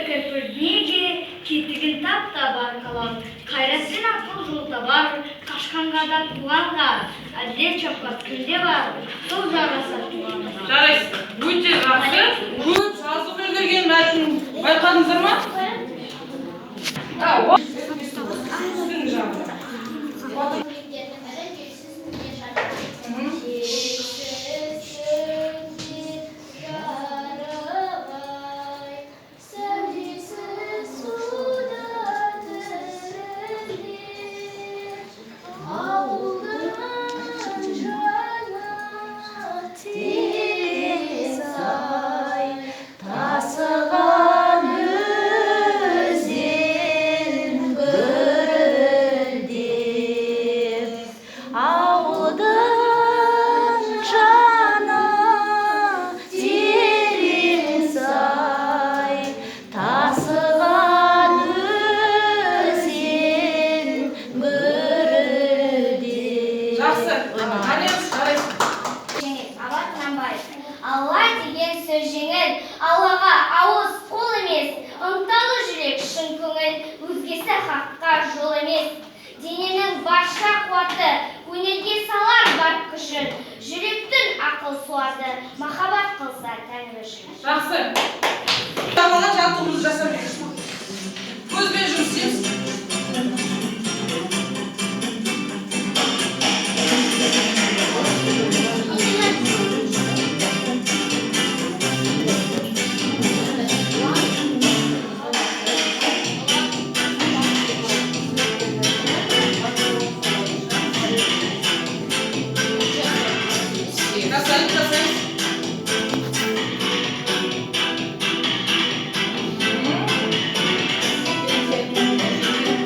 көпірдегі кетігін тап-табар қалам. Қайратпен ақыл жол табар, қашқанға да туғанға. Әділет шапқат кімде бар, сол жараса туғанға. Жарайсыз, өте жақсы. Көп жазып үлгерген мәтін байқадыңыздар ма? Алла деген сөз жеңіл, Аллаға ауыз қол емес, ынталы жүрек шын көңіл, өзгесі хаққа жол емес. Дененің барша қуаты, өнерге салар бар күшін, жүректің ақыл суаты, махаббат қылса Тәңір үшін. Жақсы.